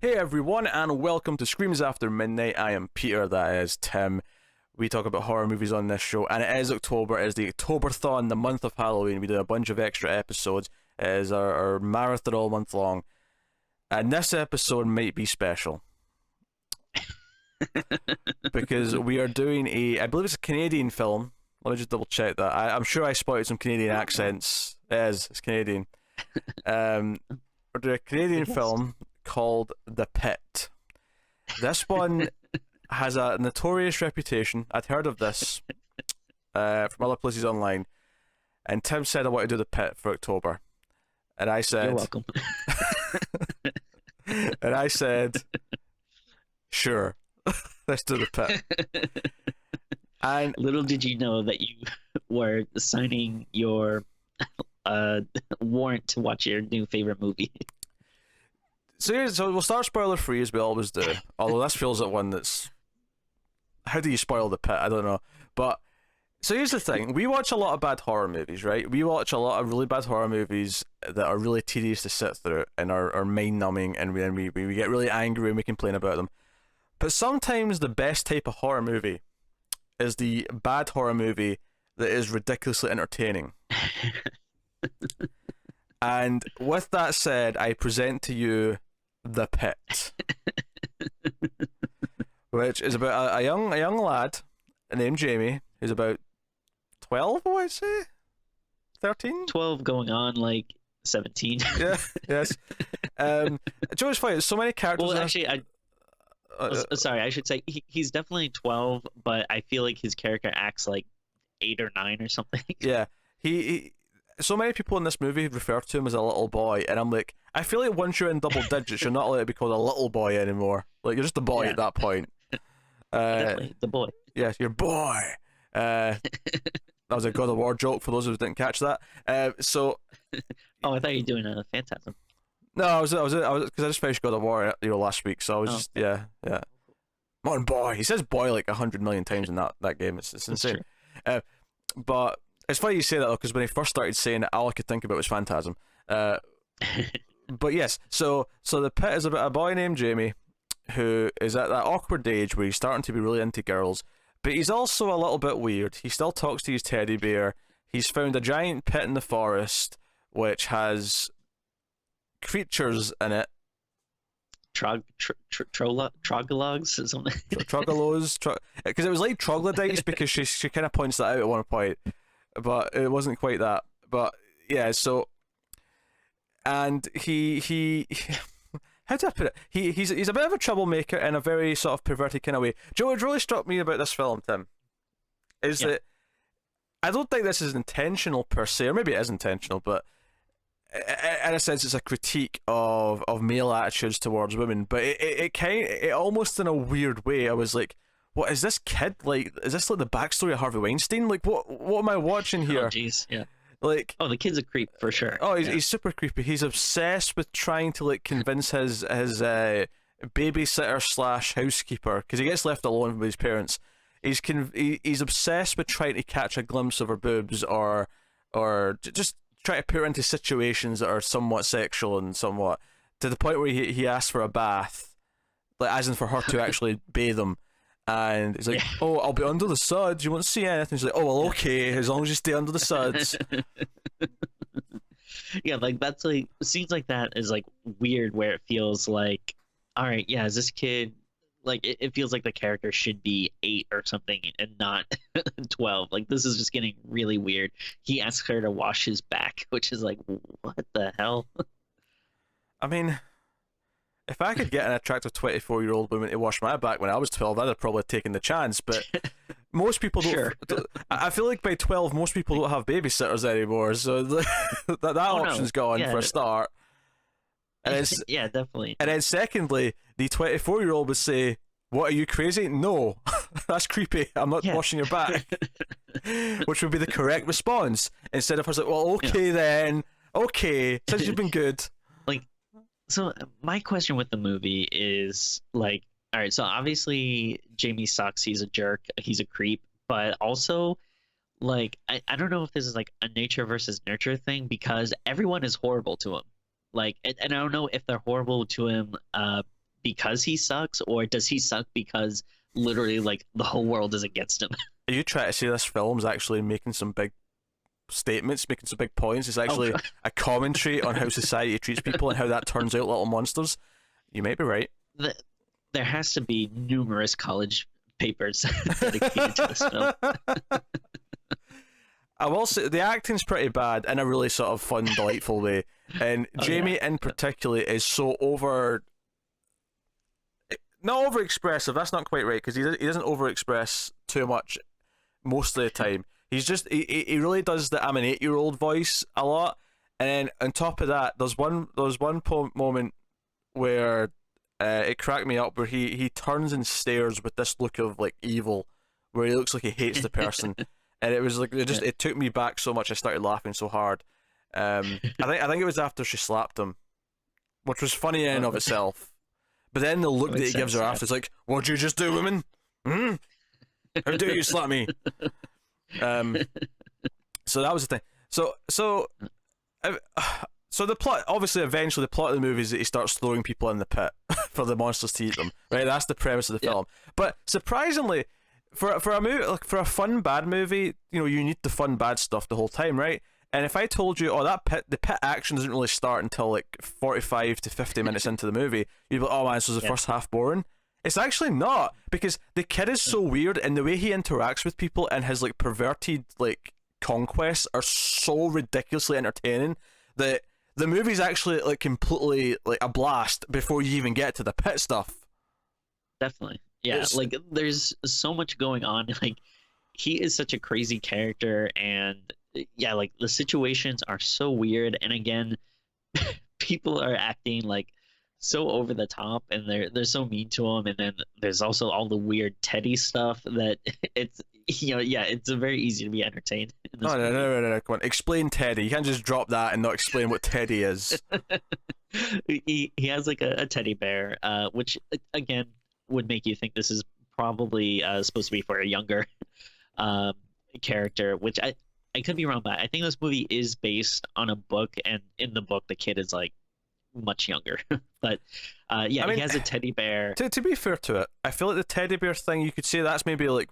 Hey everyone, and welcome to Screams After Midnight. I am Peter, that is Tim. We talk about horror movies on this show, and it is October. It is the Octoberthon, the month of Halloween. We do a bunch of extra episodes. It is our marathon all month long. And this episode might be special. Because we are doing I believe it's a Canadian film. Let me just double check that. I'm sure I spotted some Canadian accents. It's Canadian. We're doing a Canadian film called The Pit. This one has a notorious reputation. I'd heard of this from other places online, and Tim said I want to do The Pit for October, and I said, "You're welcome." and I said, "Sure, let's do The Pit." And little did you know that you were signing your warrant to watch your new favorite movie. So we'll start spoiler free as we always do. Although this feels like one that's, how do you spoil The Pit? I don't know. But so here's the thing: we watch a lot of bad horror movies, right? We watch a lot of really bad horror movies that are really tedious to sit through and are mind numbing, and we get really angry and we complain about them. But sometimes the best type of horror movie is the bad horror movie that is ridiculously entertaining. And with that said, I present to you The Pit, which is about a young lad named Jamie who's about 12, I would say, 13, 12 going on like 17. Yeah, yes. Joe's funny. There's so many characters. Well, actually, sorry, I should say he's definitely 12, but I feel like his character acts like 8 or 9 or something. Yeah, he so many people in this movie refer to him as a little boy, and I'm like, I feel like once you're in double digits, you're not allowed to be called a little boy anymore. Like, you're just a boy at that point. Definitely the boy. Yes, your boy. That was a God of War joke for those who didn't catch that. So. Oh, I thought you were doing a Phantasm. No, I was because I just finished God of War, last week, so I was yeah. Modern boy. He says boy like 100 million times in that game. It's insane. But it's funny you say that though, because when he first started saying it, all I could think about was Phantasm. But yes, so The Pit is about a boy named Jamie who is at that awkward age where he's starting to be really into girls, but he's also a little bit weird. He still talks to his teddy bear. He's found a giant pit in the forest which has creatures in it. Troglogs or something. Troglolos, because it was like troglodytes, because she kind of points that out at one point, but it wasn't quite that. But yeah, so, and he how do I put it? He's a bit of a troublemaker in a very sort of perverted kind of way. Joe, what really struck me about this film, Tim, is that I don't think this is intentional per se, or maybe it is intentional, but in a sense, it's a critique of male attitudes towards women. But it almost in a weird way, I was like, what is this kid like? Is this like the backstory of Harvey Weinstein? Like, what am I watching here? Oh, jeez, yeah. Like, the kid's a creep for sure. Oh, he's super creepy. He's obsessed with trying to like convince his babysitter / housekeeper, because he gets left alone with his parents. He's obsessed with trying to catch a glimpse of her boobs, or just try to put her into situations that are somewhat sexual and somewhat, to the point where he asks for a bath, like as in for her to actually bathe him. And he's like, "Oh, I'll be under the suds. You won't see anything." She's like, "Oh, well, okay, as long as you stay under the suds." Yeah, like that's like scenes like that is like weird, where it feels like, all right, yeah, is this kid like it feels like the character should be 8 or something and not 12. Like, this is just getting really weird. He asks her to wash his back, which is like, what the hell? I mean, if I could get an attractive 24-year-old woman to wash my back when I was 12, I'd have probably taken the chance. But most people don't. Sure. I feel like by 12, most people don't have babysitters anymore, so that option's gone for a start. And yeah, definitely. And then secondly, the 24-year-old would say, "What, are you crazy? No, that's creepy. I'm not washing your back." Which would be the correct response, instead of us like, "Well, okay then, okay, since you've been good." Like, so my question with the movie is like, all right, so obviously Jamie sucks. He's a jerk. He's a creep. But also, like, I don't know if this is like a nature versus nurture thing, because everyone is horrible to him. Like, and I don't know if they're horrible to him because he sucks, or does he suck because literally like the whole world is against him? Are you trying to say this film's actually making some big statements, making some big points? It's actually a commentary on how society treats people and how that turns out little monsters. You might be right. There has to be numerous college papers dedicated to this film. I will say the acting's pretty bad in a really sort of fun, delightful way, and Jamie in particular is so not over expressive. That's not quite right, because he doesn't over express too much most of the time. He's just he really does the I'm an 8-year-old voice a lot, and then on top of that, there's one moment where it cracked me up, where he turns and stares with this look of like evil, where he looks like he hates the person. And it was like it took me back so much. I started laughing so hard. I think it was after she slapped him, which was funny in and of itself. But then the look that he gives her after is like, "What'd you just do, woman? How dare you slap me?" So that was the thing. So the plot, obviously, eventually the plot of the movie is that he starts throwing people in the pit for the monsters to eat them. Right, that's the premise of the film. But surprisingly, for a movie, like for a fun bad movie, you need the fun bad stuff the whole time, right? And if I told you, the pit action doesn't really start until like 45 to 50 minutes into the movie, you'd be like, oh man, so is the first half boring? It's actually not, because the kid is so weird, and the way he interacts with people and his like perverted like conquests are so ridiculously entertaining that the movie's actually like completely like a blast before you even get to the pit stuff. Definitely. Yeah, like there's so much going on. Like he is such a crazy character, and yeah, like the situations are so weird, and again, people are acting like so over the top, and they're so mean to him. And then there's also all the weird Teddy stuff that it's it's very easy to be entertained in this movie. No, come on, explain Teddy. You can't just drop that and not explain what Teddy is. He has like a teddy bear, which again would make you think this is probably supposed to be for a younger character, which I could be wrong, but I think this movie is based on a book, and in the book the kid is like much younger. But he has a teddy bear. To be fair to it, I feel like the teddy bear thing, you could say that's maybe like,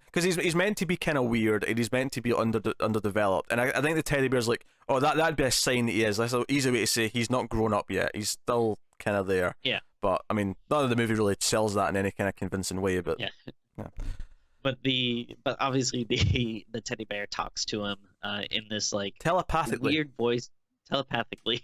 because he's meant to be kind of weird, and he's meant to be underdeveloped, and I think the teddy bear's like, oh, that'd be a sign that he is. That's an easy way to say he's not grown up yet. He's still kind of there. Yeah. But I mean, none of the movie really sells that in any kind of convincing way. But yeah. But obviously the teddy bear talks to him in this like telepathically weird voice, telepathically.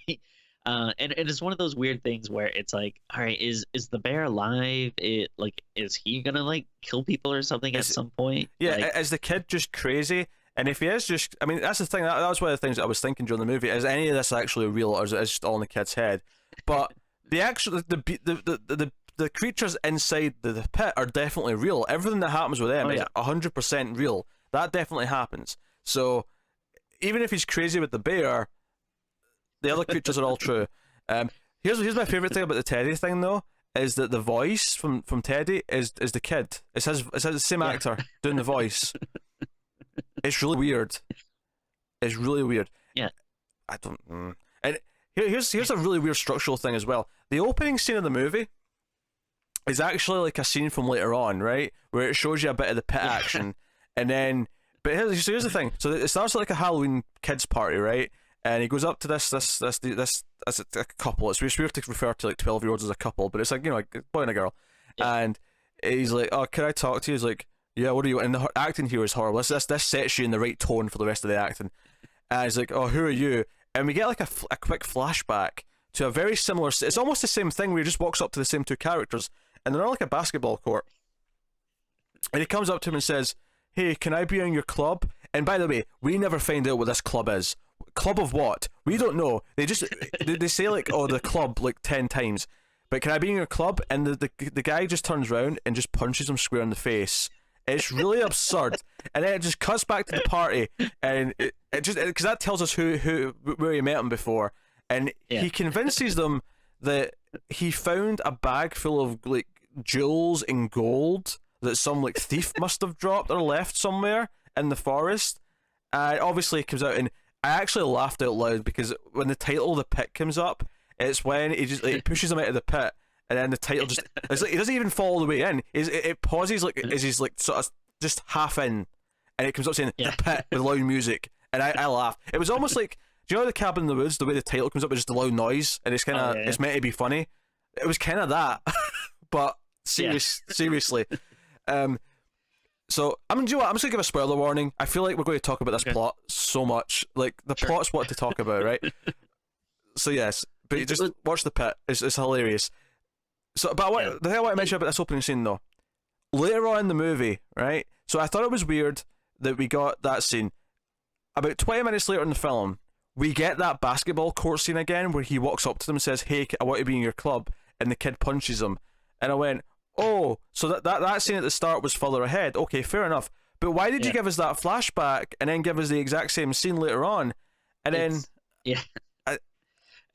And it's one of those weird things where it's like, all right, is the bear alive? Is he gonna like kill people or something at some point? Yeah, like, is the kid just crazy? And if he is just, I mean, that's the thing. That was one of the things that I was thinking during the movie. Is any of this actually real, or is it just all in the kid's head? But the creatures inside the pit are definitely real. Everything that happens with them is 100% real. That definitely happens. So even if he's crazy with the bear, the other creatures are all true. Here's my favorite thing about the Teddy thing though, is that the voice from Teddy is the kid. It's the same actor doing the voice. It's really weird. It's really weird. Yeah. I don't. And here's a really weird structural thing as well. The opening scene of the movie is actually like a scene from later on, right, where it shows you a bit of the pit action, and then. But here's the thing. So it starts like a Halloween kids party, right? And he goes up to this a couple. It's weird to refer to like 12-year-olds as a couple, but it's like, a boy and a girl. Yeah. And he's like, "Oh, can I talk to you?" He's like, "Yeah, what are you?" And the acting here is horrible. This sets you in the right tone for the rest of the acting. And he's like, "Oh, who are you?" And we get like a quick flashback to a very similar. It's almost the same thing where he just walks up to the same two characters, and they're on like a basketball court. And he comes up to him and says, "Hey, can I be in your club?" And by the way, we never find out what this club is. Club of what? We don't know. They just they say like, "Oh, the club," like 10 times. But can I be in your club? And the guy just turns around and just punches him square in the face. It's really absurd. And then it just cuts back to the party, and it just, because that tells us where he met him before, and he convinces them that he found a bag full of like jewels and gold that some like thief must have dropped or left somewhere in the forest. Obviously it comes out, and I actually laughed out loud because when the title of the pit comes up, it's when he just like pushes him out of the pit, and then the title just it's like it doesn't even fall all the way in. It pauses like as he's like sort of just half in, and it comes up saying the pit with loud music, and I laughed. It was almost like, do you know the Cabin in the Woods? The way the title comes up with just a loud noise, and it's kind of it's meant to be funny. It was kind of that, but seriously. So I'm just gonna give a spoiler warning. I feel like we're going to talk about this plot so much. Like the plot's what to talk about, right? So yes, but you just watch the pit. It's hilarious. So, but the thing I want to mention about this opening scene though, later on in the movie, right? So I thought it was weird that we got that scene. About 20 minutes later in the film, we get that basketball court scene again where he walks up to them and says, "Hey, I want to be in your club," and the kid punches him. And I went, oh, so that scene at the start was further ahead. Okay, fair enough. But why did you give us that flashback and then give us the exact same scene later on? And then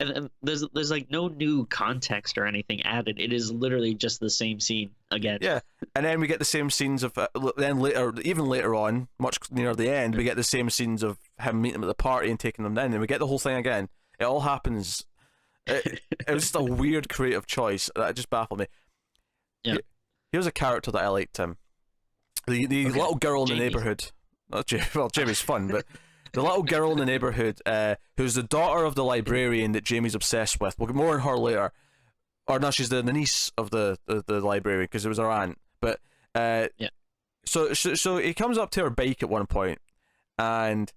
and there's like no new context or anything added. It is literally just the same scene again. Yeah, and then we get the same scenes of then later, even later on, much near the end, we get the same scenes of him meeting them at the party and taking them in, and we get the whole thing again. It all happens. It was just a weird creative choice that just baffled me. Yeah. Here's a character that I liked him. The little girl in the neighborhood. Well, Jamie's fun, but the little girl in the neighborhood, who's the daughter of the librarian that Jamie's obsessed with. We'll get more on her later. Or no, she's the niece of the librarian because it was her aunt. But so he comes up to her bike at one point, and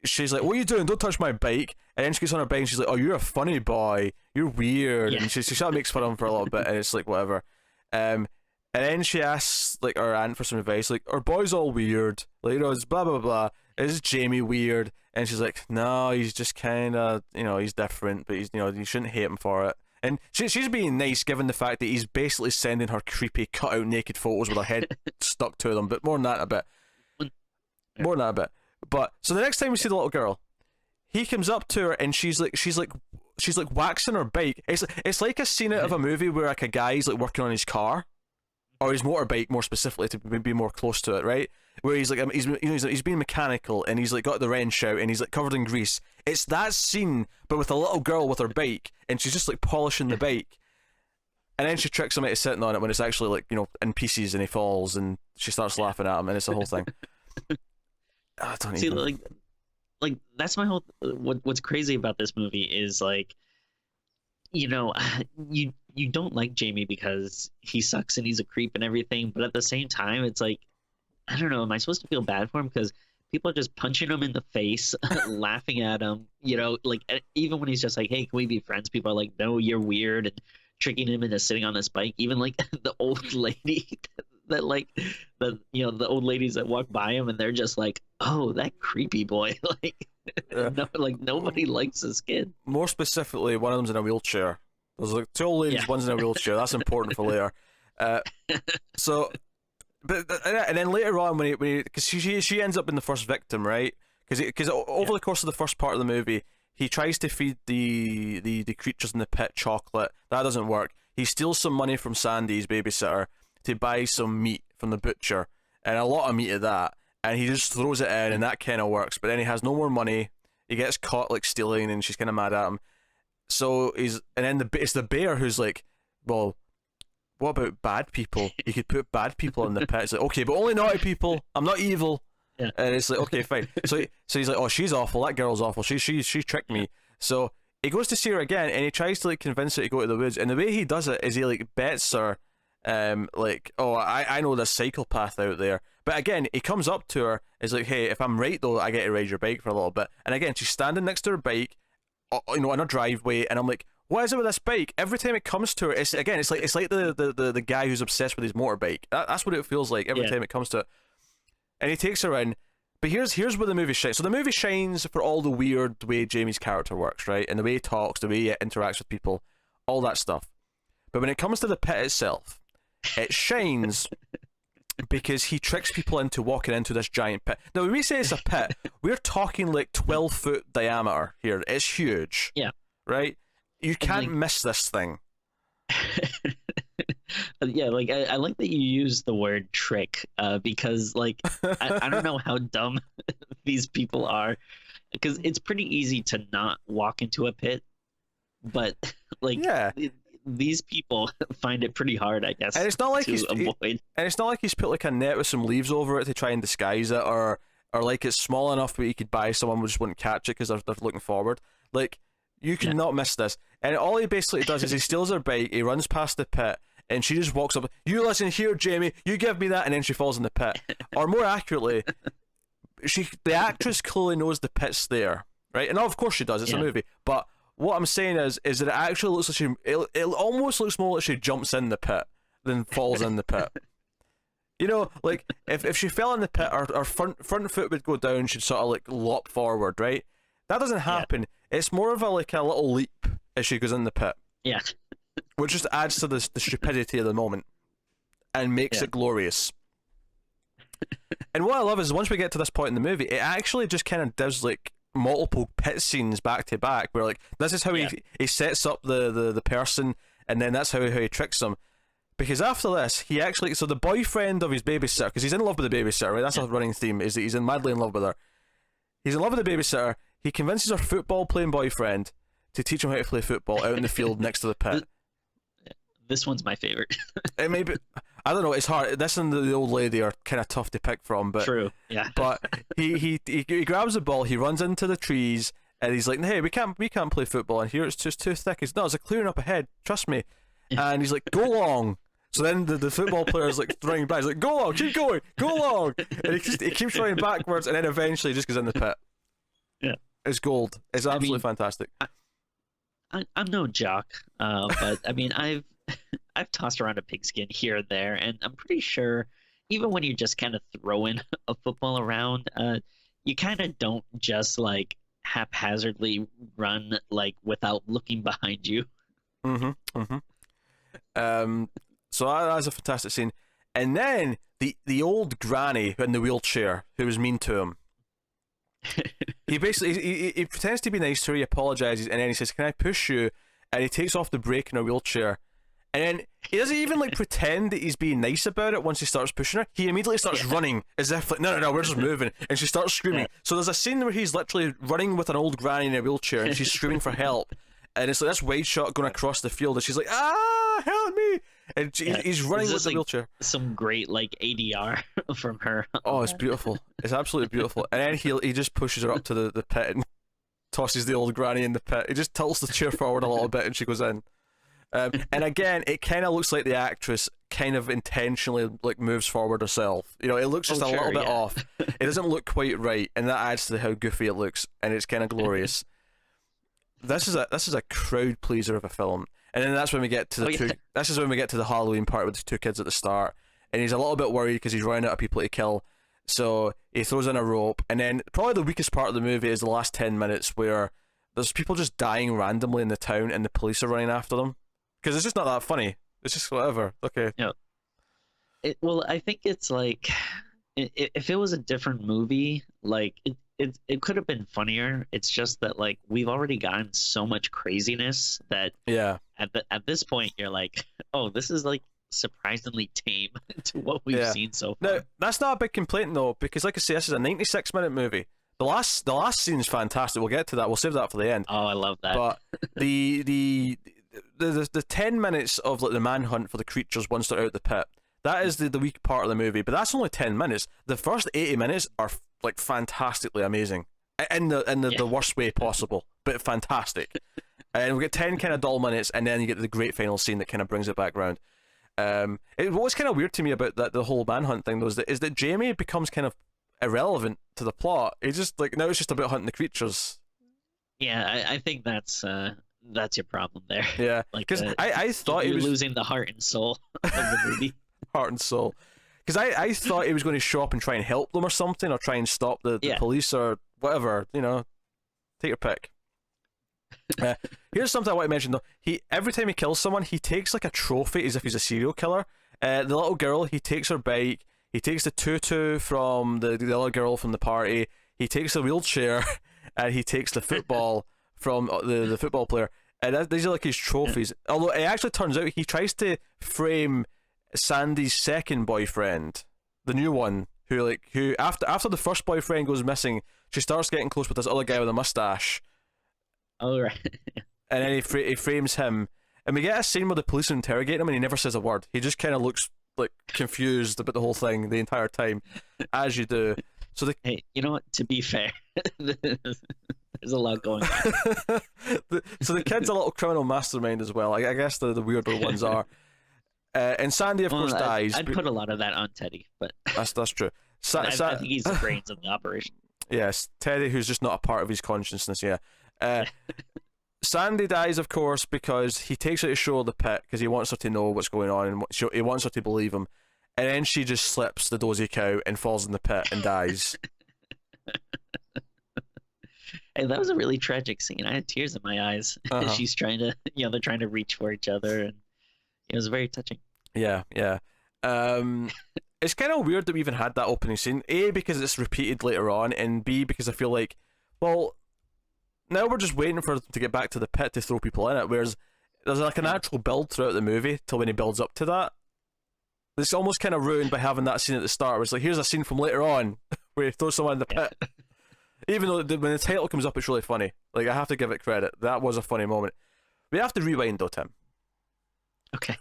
she's like, "What are you doing? Don't touch my bike." And then she gets on her bike and she's like, "Oh, you're a funny boy. You're weird." And she sort of makes fun of him for a little bit, and it's like whatever. And then she asks like her aunt for some advice, like, "Our boy's all weird. Like, you know, it's blah blah blah. Is Jamie weird?" And she's like, "No, he's just kind of, you know, he's different, but he's, you know, you shouldn't hate him for it." And she's being nice given the fact that he's basically sending her creepy cut out naked photos with her head stuck to them. But more than that a bit. But so the next time we see the little girl, he comes up to her and she's like waxing her bike. It's like a scene out of a movie where like a guy's like working on his car or his motorbike, more specifically, to be more close to it, right? Where he's like he's being mechanical and he's like got the wrench out and he's like covered in grease. It's that scene, but with a little girl with her bike and she's just like polishing the bike. And then she tricks him into sitting on it when it's actually like, you know, in pieces, and he falls and she starts laughing at him and it's the whole thing. I don't see, like that's my whole what's crazy about this movie is like, you know, you don't like Jamie because he sucks and he's a creep and everything, but at the same time it's like, I don't know, am I supposed to feel bad for him because people are just punching him in the face, laughing at him, you know, like even when he's just like, "Hey, can we be friends?" People are like, "No, you're weird," and tricking him into sitting on this bike. Even like the old lady that like the old ladies that walk by him and they're just like, "Oh, that creepy boy." Like no, like nobody likes this kid. More specifically, one of them's in a wheelchair. There's like two old ladies, one's in a wheelchair. That's important for later. So, but and then later on when he because she ends up being the first victim, right? Because over the course of the first part of the movie, he tries to feed the creatures in the pit chocolate. That doesn't work. He steals some money from Sandy's babysitter to buy some meat from the butcher, and a lot of meat at that. And he just throws it in, and that kind of works. But then he has no more money. He gets caught like stealing, and she's kind of mad at him. So it's the bear who's like, "Well, what about bad people? You could put bad people in the pit." It's like, "Okay, but only naughty people. I'm not evil." Yeah. And it's like, okay, fine. So he's like, "Oh, she's awful. That girl's awful. She tricked me." So he goes to see her again, and he tries to like convince her to go to the woods. And the way he does it is he like bets her, like, "Oh, I know this psychopath out there." But again, he comes up to her, is like, "Hey, if I'm right though, I get to ride your bike for a little bit." And again, she's standing next to her bike, you know, on her driveway, and I'm like, "What is it with this bike?" Every time it comes to her, it's like the guy who's obsessed with his motorbike. That's what it feels like every time it comes to it. And he takes her in. But here's where the movie shines. So the movie shines for all the weird way Jamie's character works, right? And the way he talks, the way he interacts with people, all that stuff. But when it comes to the pit itself, it shines because he tricks people into walking into this giant pit. Now, when we say it's a pit, we're talking like 12-foot diameter here. It's huge. Yeah. Right? You can't miss this thing. Yeah, like I like that you use the word trick, because like I don't know how dumb these people are, because it's pretty easy to not walk into a pit, but like these people find it pretty hard, I guess, And it's not like to avoid. and it's not like he's put like a net with some leaves over it to try and disguise it, or like it's small enough that you could buy someone who just wouldn't catch it because they're looking forward. Like, you cannot miss this. And all he basically does is he steals her bike, he runs past the pit, and she just walks up. You listen here, Jamie. You give me that, and then she falls in the pit. Or more accurately, the actress clearly knows the pit's there, right? And of course she does. It's a movie. But what I'm saying is that it actually looks like it almost looks more like she jumps in the pit than falls in the pit. You know, like if she fell in the pit, her front foot would go down. She'd sort of like lop forward, right? That doesn't happen. It's more of a little leap as she goes in the pit. Yeah. Which just adds to the stupidity of the moment and makes it glorious. And what I love is once we get to this point in the movie, it actually just kind of does like multiple pit scenes back to back, where like this is how he sets up the person, and then that's how he tricks them. Because after this, he actually, so the boyfriend of his babysitter, because he's in love with the babysitter, right? That's a running theme, is that he's madly in love with her. He's in love with the babysitter. He convinces her football playing boyfriend to teach him how to play football out in the field next to the pit. This one's my favorite. It may be, I don't know, it's hard. This and the old lady are kind of tough to pick from, but true, yeah. But he grabs the ball, he runs into the trees, and he's like, "Hey, we can't play football in here. It's just too thick." He's, "No, there's a clearing up ahead. Trust me." And he's like, "Go along." So then the football player is like running back. He's like, "Go along, keep going, go along." And he keeps running backwards, and then eventually just goes in the pit. Yeah, it's gold. It's absolutely fantastic. I'm no jock, but I mean, I've tossed around a pigskin here and there, and I'm pretty sure even when you're just kind of throwing a football around, you kind of don't just like haphazardly run like without looking behind you. So that's a fantastic scene. And then the old granny in the wheelchair who was mean to him. He basically he pretends to be nice to her, he apologizes, and then he says, "Can I push you?" And he takes off the brake in her wheelchair. And then he doesn't even like pretend that he's being nice about it once he starts pushing her. He immediately starts running as if like, no, we're just moving. And she starts screaming. So there's a scene where he's literally running with an old granny in a wheelchair and she's screaming for help. And it's like this wide shot going across the field and she's like, "Ah, help me!" And he's running with the wheelchair. Some great like ADR from her. Oh, it's beautiful. It's absolutely beautiful. And then he just pushes her up to the pit and tosses the old granny in the pit. He just tilts the chair forward a little bit and she goes in. And again, it kind of looks like the actress kind of intentionally like moves forward herself. You know, it looks just a little bit off. It doesn't look quite right, and that adds to how goofy it looks, and it's kind of glorious. This is a crowd pleaser of a film, and then that's when we get to the This is when we get to the Halloween part with the two kids at the start, and he's a little bit worried because he's running out of people to kill, so he throws in a rope, and then probably the weakest part of the movie is the last 10 minutes where there's people just dying randomly in the town, and the police are running after them. Because it's just not that funny. It's just whatever. Okay. Yeah. Well, I think it's like, if it was a different movie, like it could have been funnier. It's just that like we've already gotten so much craziness that at this point you're like, oh, this is like surprisingly tame to what we've seen so far. Now that's not a big complaint though, because like I say, this is a 96-minute movie. The last scene is fantastic. We'll get to that. We'll save that for the end. Oh, I love that. But the 10 minutes of like the manhunt for the creatures once they're out the pit, that is the weak part of the movie, but that's only 10 minutes. The first 80 minutes are like fantastically amazing in the worst way possible, but fantastic. And we get 10 kind of dull minutes, and then you get the great final scene that kind of brings it back round. What was kind of weird to me about the whole manhunt thing though is that Jamie becomes kind of irrelevant to the plot. He's just like, now it's just about hunting the creatures. Yeah, I think that's your problem there. Yeah, like because I thought he was losing the heart and soul of the movie. Heart and soul. Because I thought he was going to show up and try and help them or something, or try and stop the police or whatever. You know, take your pick. Here's something I want to mention though. Every time he kills someone, he takes like a trophy as if he's a serial killer. The little girl, he takes her bike. He takes the tutu from the other girl from the party. He takes the wheelchair, and he takes the football from the football player. And these are like his trophies. Although it actually turns out he tries to frame Sandy's second boyfriend, the new one, who after the first boyfriend goes missing, she starts getting close with this other guy with a mustache. Oh right. And then he frames him, And we get a scene where the police interrogate him, and he never says a word. He just kind of looks like confused about the whole thing the entire time, as you do. So hey, you know what? To be fair, there's a lot going on. So the kid's a little criminal mastermind as well. I guess the weirder ones are. And Sandy, of course, dies. I'd put a lot of that on Teddy, but that's true. I think he's the brains of the operation. Yes, Teddy, who's just not a part of his consciousness. Yeah. Sandy dies, of course, because he takes her to show the pit because he wants her to know what's going on and he wants her to believe him. And then she just slips the dozy cow and falls in the pit and dies. Hey, that was a really tragic scene. I had tears in my eyes. She's trying to, they're trying to reach for each other, and it was very touching. Yeah. It's kind of weird that we even had that opening scene. A, because it's repeated later on, and B, because I feel like, well, now we're just waiting for them to get back to the pit to throw people in it, whereas there's like a natural build throughout the movie till when he builds up to that. It's almost kind of ruined by having that scene at the start where it's like, here's a scene from later on where he throws someone in the pit. Even though when the title comes up, it's really funny. Like, I have to give it credit. That was a funny moment. We have to rewind though, Tim. Okay.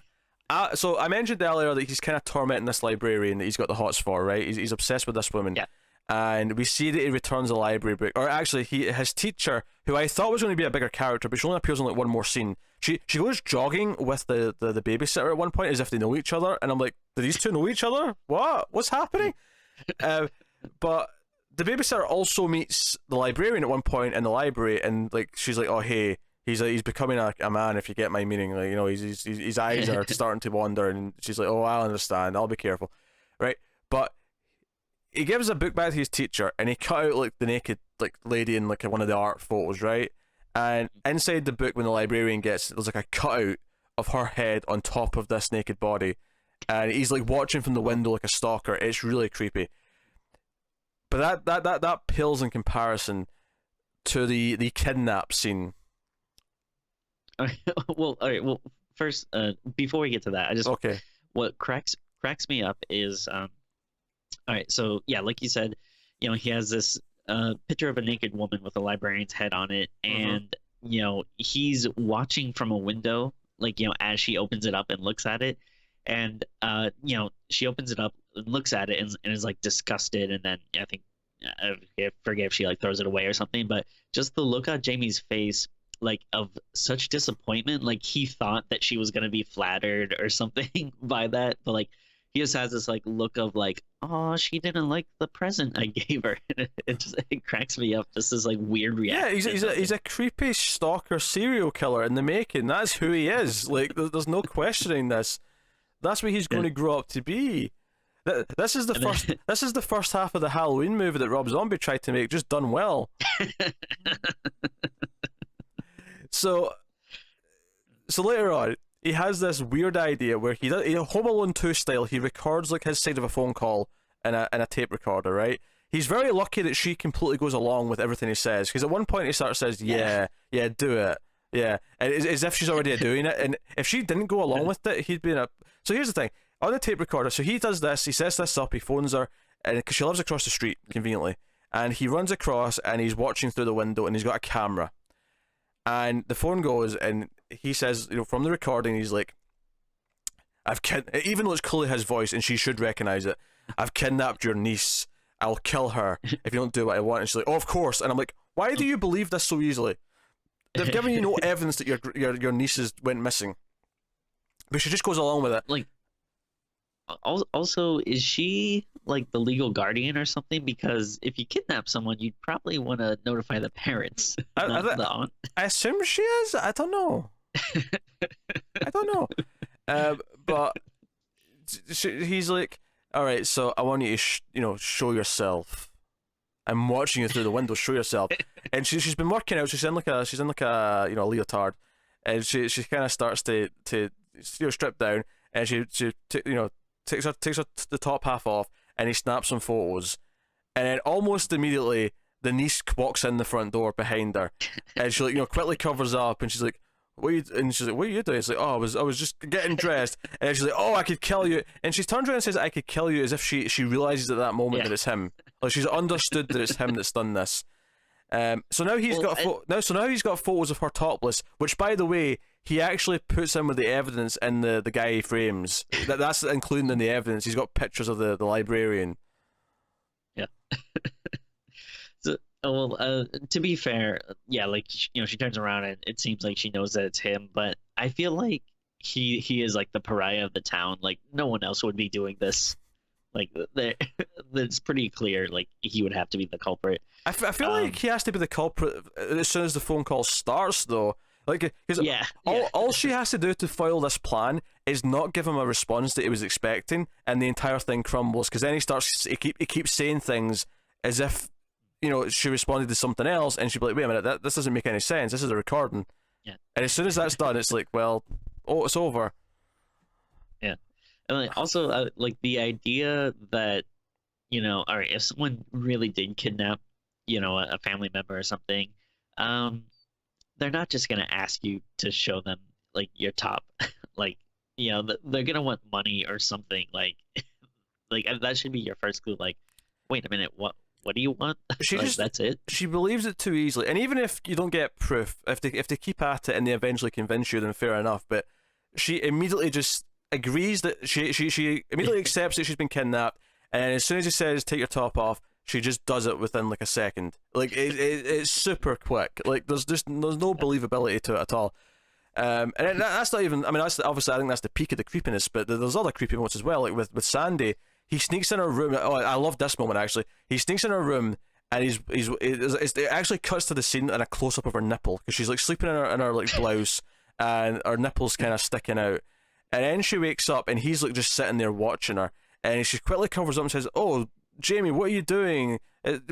So I mentioned earlier that he's kind of tormenting this librarian that he's got the hots for, right? He's obsessed with this woman. Yeah. And we see that he returns a library book. Or actually, his teacher, who I thought was going to be a bigger character, but she only appears in like one more scene. She goes jogging with the babysitter at one point as if they know each other. And I'm like, do these two know each other? What's happening? But the babysitter also meets the librarian at one point in the library. And like she's like, oh, hey, he's becoming a man, if you get my meaning. Like, his eyes are starting to wander. And she's like, oh, I'll understand. I'll be careful. Right? But he gives a book back to his teacher, and he cut out like the naked like lady in like one of the art photos, right? And inside the book, when the librarian gets, there's like a cutout of her head on top of this naked body, and he's like watching from the window like a stalker. It's really creepy. But that pales in comparison to the kidnap scene. All right. Well, first, before we get to that, what cracks me up is all right, so yeah, like you said, he has this picture of a naked woman with a librarian's head on it, and he's watching from a window, like as she opens it up and looks at it, and she opens it up and looks at it and is like disgusted, and then I think I forget if she like throws it away or something, but just the look on Jamie's face, like of such disappointment, like he thought that she was gonna be flattered or something by that, but like he just has this like look of like, oh, she didn't like the present I gave her. It cracks me up. Just this like weird reaction. Yeah, he's a creepy stalker serial killer in the making. That's who he is. Like, there's no questioning this. That's what he's going to grow up to be. This is the first half of the Halloween movie that Rob Zombie tried to make, just done well. So later on, he has this weird idea where he does, Home Alone 2 style, he records like his side of a phone call in a tape recorder, right? He's very lucky that she completely goes along with everything he says, because at one point he starts says, yeah, do it, yeah, and as if she's already doing it, and if she didn't go along with it, he'd be in a... So here's the thing, on the tape recorder, so he does this, he sets this up, he phones her, and because she lives across the street, conveniently, and he runs across, and he's watching through the window, and he's got a camera, and the phone goes, and he says, from the recording, he's like, even though it's clearly his voice and she should recognize it, I've kidnapped your niece. I'll kill her if you don't do what I want. And she's like, oh, of course. And I'm like, why do you believe this so easily? They've given you no evidence that your nieces went missing, but she just goes along with it. Like, also, is she like the legal guardian or something? Because if you kidnap someone, you'd probably want to notify the parents, not the aunt. I assume she is. I don't know. But he's like, all right, so I want you to show yourself. I'm watching you through the window. Show yourself. And she's been working out. She's in like a leotard, and she kind of starts to strip down, and she takes the top half off, and he snaps some photos, and then almost immediately the niece walks in the front door behind her, and she quickly covers up, and she's like, what are you doing? It's like, oh, I was just getting dressed, and she's like, oh, I could kill you, and she turns around and says, I could kill you, as if she realizes at that moment that it's him, like she's understood that it's him that's done this, So now he's now he's got photos of her topless, which, by the way, he actually puts in with the evidence in the guy he frames. That's including in the evidence. He's got pictures of the librarian. Yeah. So, well, to be fair, yeah, like, you know, she turns around and it seems like she knows that it's him, but I feel like he is like the pariah of the town. Like, no one else would be doing this. Like, it's pretty clear. Like, he would have to be the culprit. I feel like he has to be the culprit as soon as the phone call starts, though. Like, because all she has to do to foil this plan is not give him a response that he was expecting, and the entire thing crumbles. Because then he keeps saying things as if, you know, she responded to something else, and she'd be like, "Wait a minute, this doesn't make any sense. This is a recording." Yeah. And as soon as that's done, it's like, well, it's over. Yeah. And like, also, like, the idea that, you know, all right, if someone really did kidnap, you know, a family member or something, they're not just gonna ask you to show them like your top, like, you know, they're gonna want money or something. Like, like, that should be your first clue. Like, wait a minute, what do you want? Like, that's it. She believes it too easily, and even if you don't get proof, if they keep at it and they eventually convince you, then fair enough. But she immediately just agrees that she immediately accepts that she's been kidnapped, and as soon as he says take your top off, she just does it within like a second. Like, it's super quick. Like, there's no believability to it at all. And that's not even, I mean, that's obviously, I think that's the peak of the creepiness, but there's other creepy moments as well. Like with Sandy, he sneaks in her room. Oh, I love this moment actually. He sneaks in her room, and it actually cuts to the scene and a close up of her nipple, because she's like sleeping in her like blouse, and her nipple's kind of sticking out. And then she wakes up, and he's like just sitting there watching her, and she quickly covers up and says, "Oh, Jamie, what are you doing?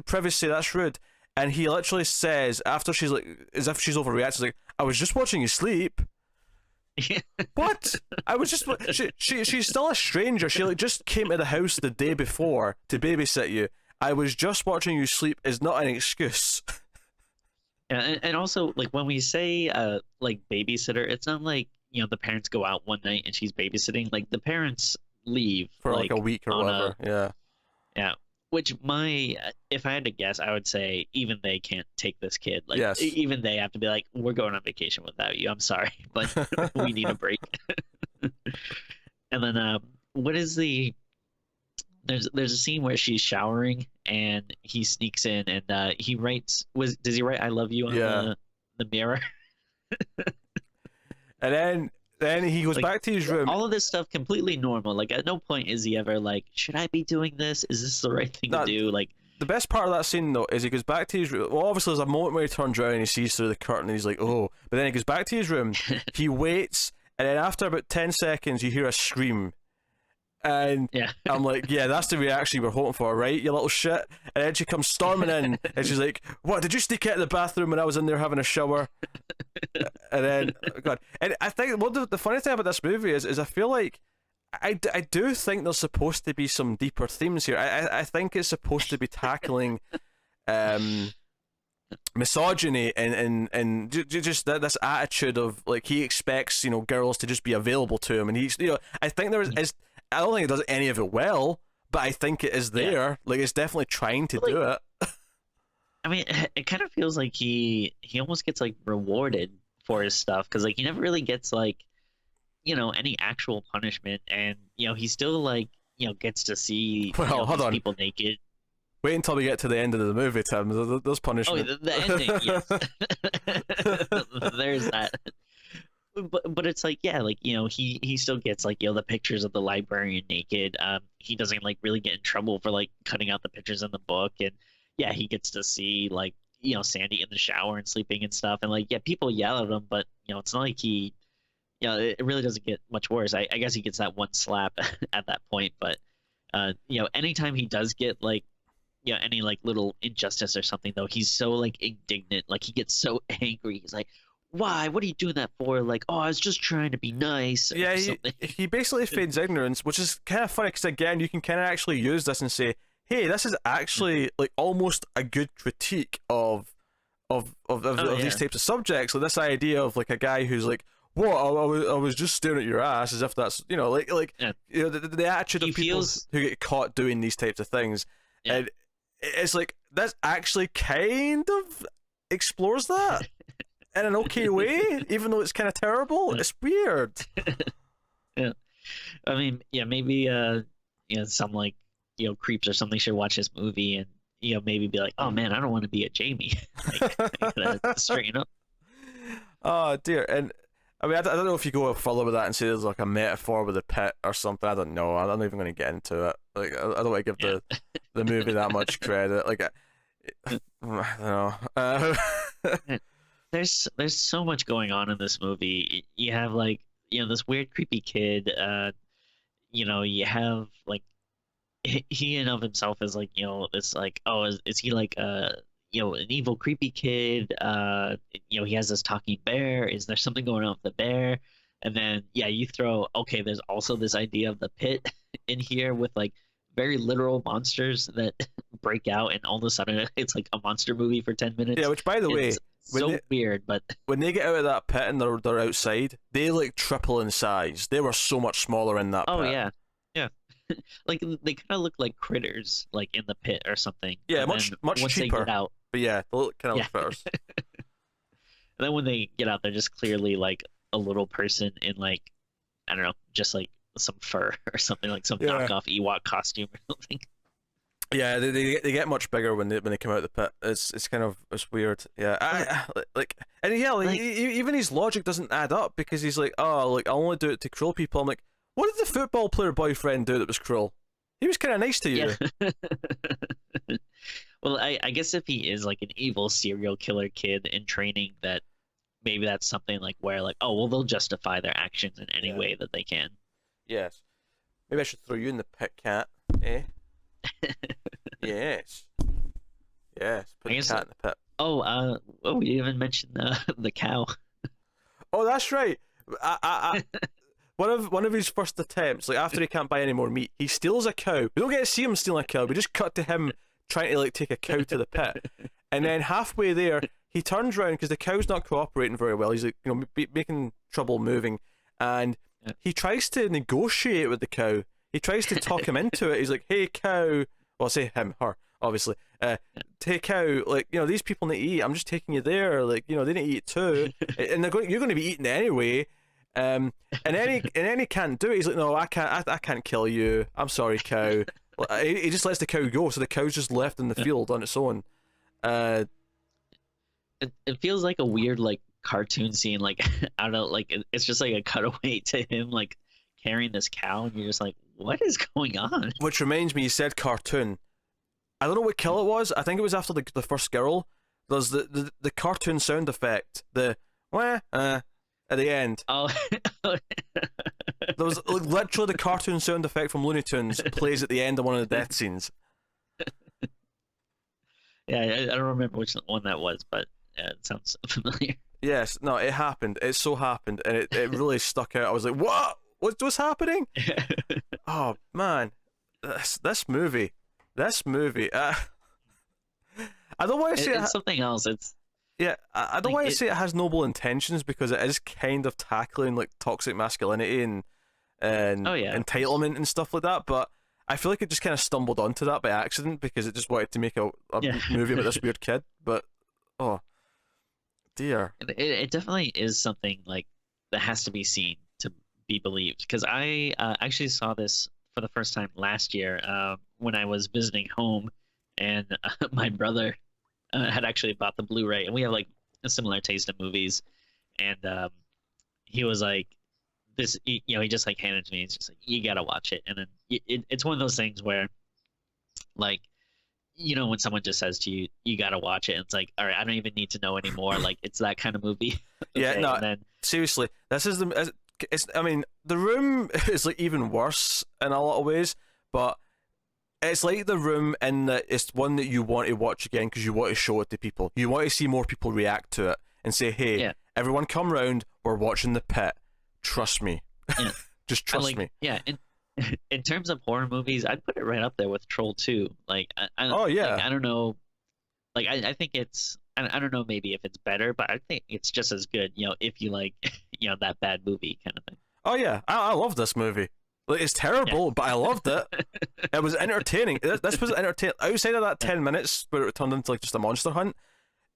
Privacy, that's rude." And he literally says, after she's like, as if she's overreacted, she's like, "I was just watching you sleep." What? I was just she's still a stranger. She like just came to the house the day before to babysit you. "I was just watching you sleep" is not an excuse. Yeah, and also, like, when we say like babysitter, it's not like, you know, the parents go out one night and she's babysitting. Like, the parents leave for like a week or whatever. Yeah. Which, if I had to guess, I would say even they can't take this kid. Like, yes. Even they have to be like, "We're going on vacation without you. I'm sorry, but we need a break." And then, what is there's a scene where she's showering and he sneaks in and he writes, does he write "I love you" on the mirror? And then he goes, like, back to his room. All of this stuff completely normal. Like, at no point is he ever like, "Should I be doing this? Is this the right thing to do?" Like, the best part of that scene, though, is he goes back to his room. Well, obviously there's a moment where he turns around and he sees through the curtain and he's like, "Oh," but then he goes back to his room. He waits, and then after about 10 seconds you hear a scream, and I'm like, yeah, that's the reaction we're hoping for, right, you little shit? And then she comes storming in and she's like, "What, did you sneak out of the bathroom when I was in there having a shower?" And then, God, and I think the funny thing about this movie is I feel like I do think there's supposed to be some deeper themes here. I think it's supposed to be tackling misogyny and just this attitude of, like, he expects, you know, girls to just be available to him, and he's, you know, I think there is I don't think it does any of it well, but I think it is there. Yeah. Like, it's definitely trying to do it. I mean, it kind of feels like he almost gets like rewarded for his stuff, because like he never really gets like, you know, any actual punishment, and you know he still, like, you know, gets to see, well, you know, hold on, people naked. Wait until we get to the end of the movie, Tim. There's punishment. Oh, the ending, yes. There's that. But it's like, yeah, like, you know, he still gets, like, you know, the pictures of the librarian naked. He doesn't like really get in trouble for like cutting out the pictures in the book, and yeah, he gets to see, like, you know, Sandy in the shower and sleeping and stuff, and like, yeah, people yell at him, but you know, it's not like he, you know, it really doesn't get much worse. I guess he gets that one slap at that point, but you know, anytime he does get like, you know, any like little injustice or something, though, he's so like indignant, like he gets so angry. He's like, "Why? What are you doing that for?" Like, "Oh, I was just trying to be nice." Yeah, he basically feigns ignorance, which is kind of funny because, again, you can kind of actually use this and say, "Hey, this is actually like almost a good critique of these types of subjects." Like this idea of like a guy who's like, "What? I was just staring at your ass," as if that's, you know, like you know, the attitude of people who get caught doing these types of things, and it's like this actually kind of explores that in an okay way, even though it's kind of terrible. It's weird. Yeah. I mean, yeah, maybe some like creeps or something should watch this movie and maybe be like, oh man, I don't want to be a Jamie. Like, I gotta straighten up. Oh dear. And I mean, I don't know if you go further with that and say there's like a metaphor with a pit or something. I don't know. I'm not even going to get into it. Like, I don't want to give the movie that much credit. Like, I don't know. There's so much going on in this movie. You have like this weird creepy kid. You have like he in of himself is like it's like, oh, is he like an evil creepy kid? He has this talking bear. Is there something going on with the bear? And then you throw, okay, there's also this idea of the pit in here with like very literal monsters that break out, and all of a sudden it's like a monster movie for 10 minutes. Yeah, which by the way, so weird. But when they get out of that pit and they're outside, they like triple in size. They were so much smaller in that pit. Oh yeah. Like they kind of look like critters, like in the pit or something. Yeah, and much once cheaper. They get out, but yeah, they look kind of like critters. And then when they get out, they're just clearly like a little person in like, I don't know, just like some fur or something, like some knockoff Ewok costume or something. Yeah, they get much bigger when they come out of the pit. It's kind of weird. Yeah, even his logic doesn't add up, because he's like, oh, like I'll only do it to cruel people. I'm like, what did the football player boyfriend do that was cruel? He was kind of nice to you. Yeah. Well, I guess if he is like an evil serial killer kid in training, that maybe that's something like where like, oh well, they'll justify their actions in any way that they can. Yes. Maybe I should throw you in the pit, cat. Eh? Yes. Yes. Put the cat in the pit. Oh, we even mentioned the cow. Oh, that's right. I one of his first attempts, like after he can't buy any more meat, he steals a cow. We don't get to see him stealing a cow. We just cut to him trying to like take a cow to the pit, and then halfway there, he turns around because the cow's not cooperating very well. He's like, making trouble moving, and he tries to negotiate with the cow. He tries to talk him into it. He's like, "Hey, cow." Well, say him, her, obviously. Hey, cow. Like, these people need to eat. I'm just taking you there. Like, they need to eat too, and you're going to be eating anyway. And then he can't do it. He's like, "No, I can't kill you. I'm sorry, cow." He just lets the cow go, so the cow's just left in the field on its own. It feels like a weird like cartoon scene. Like I don't know, like it's just like a cutaway to him like carrying this cow, and you're just like, what is going on? Which reminds me, you said cartoon. I don't know what kill it was. I think it was after the first girl. There's the cartoon sound effect, the wah at the end. Oh. There was like, literally the cartoon sound effect from Looney Tunes plays at the end of one of the death scenes. Yeah, I don't remember which one that was, but it sounds familiar. Yes, no, it happened. It so happened, and it really stuck out. I was like, what? What's happening? Oh man, this movie. I don't want to say it's something else. It's I don't want to say it has noble intentions, because it is kind of tackling like toxic masculinity and entitlement and stuff like that. But I feel like it just kind of stumbled onto that by accident, because it just wanted to make a movie about this weird kid. But oh dear, it definitely is something like that has to be seen to be believed. Because I actually saw this for the first time last year when I was visiting home, and my brother had actually bought the Blu-ray, and we have like a similar taste in movies, and he was like, "This," he just like handed it to me. He's just like, "You gotta watch it," and then it's one of those things where, like, when someone just says to you, "You gotta watch it," and it's like, all right, I don't even need to know anymore. Like, it's that kind of movie. Okay, yeah, no, and then, seriously, this is I mean, The Room is like even worse in a lot of ways, but it's like The Room in that it's one that you want to watch again because you want to show it to people. You want to see more people react to it and say, "Hey, everyone, come round. We're watching The Pit. Trust me." Yeah. Just trust me. Yeah, in terms of horror movies, I'd put it right up there with Troll 2. Like, oh yeah, like, I don't know. Like, I think it's. I don't know maybe if it's better, but I think it's just as good. If you like, that bad movie kind of thing. Oh yeah, I love this movie. Like, it's terrible, but I loved it. It was entertaining. This was entertaining. Outside of that 10 minutes where it turned into like just a monster hunt,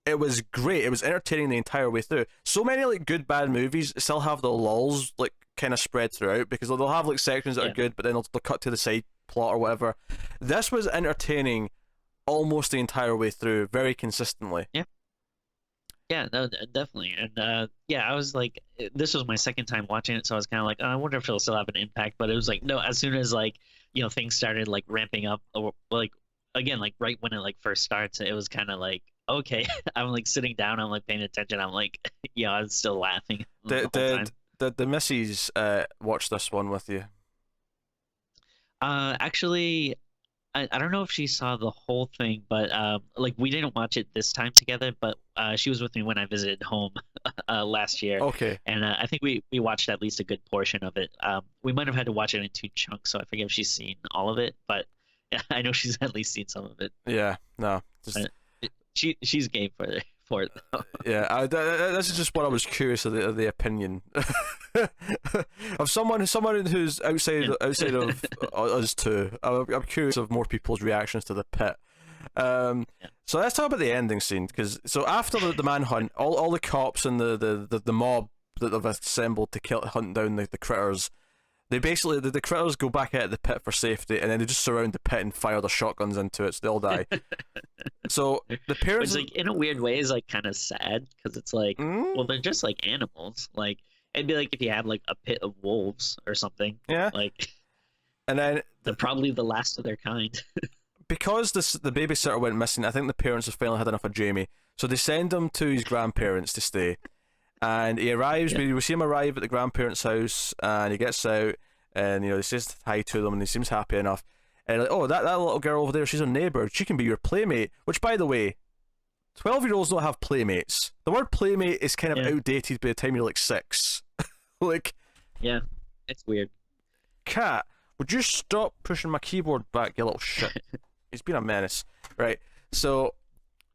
it was great. It was entertaining the entire way through. So many like good bad movies still have the lulls like kind of spread throughout, because they'll have like sections that are good, but then they'll cut to the side plot or whatever. This was entertaining almost the entire way through, very consistently. Yeah, no, definitely. And yeah, I was like, this was my second time watching it, so I was kind of like, oh, I wonder if it'll still have an impact. But it was like, no, as soon as like, you know, things started like ramping up, or like again, like right when it like first starts, it was kind of like, okay, I'm like sitting down, I'm like paying attention, I'm like, yeah, I was still laughing the whole time. Did the missus watch this one with you? Actually, I don't know if she saw the whole thing, but like we didn't watch it this time together, but she was with me when I visited home last year. Okay. And I think we watched at least a good portion of it. We might have had to watch it in two chunks, so I forget if she's seen all of it, but I know she's at least seen some of it. Yeah, no. Just... She's game for it. Yeah, this is just what I was curious of the opinion of someone who's outside of us two. I'm curious of more people's reactions to the pit. So let's talk about the ending scene, because so after the manhunt, all the cops and the mob that they've assembled to hunt down the critters, they basically the critters go back out of the pit for safety, and then they just surround the pit and fire their shotguns into it, so they all die. So the parents, which, like, in a weird way, is like kind of sad, because it's like, well, they're just like animals. Like, it'd be like if you had like a pit of wolves or something. Yeah. Like, and then they're probably the last of their kind. Because the babysitter went missing, I think the parents have finally had enough of Jamie, so they send him to his grandparents to stay. And he arrives. Yeah. We see him arrive at the grandparents' house, and he gets out, and he says hi to them, and he seems happy enough. And like, oh, that little girl over there, she's a neighbor. She can be your playmate. Which, by the way, 12-year-olds don't have playmates. The word playmate is kind of outdated by the time you're like 6. Like, yeah, it's weird. Cat, would you stop pushing my keyboard back, you little shit? He's been a menace, right? So,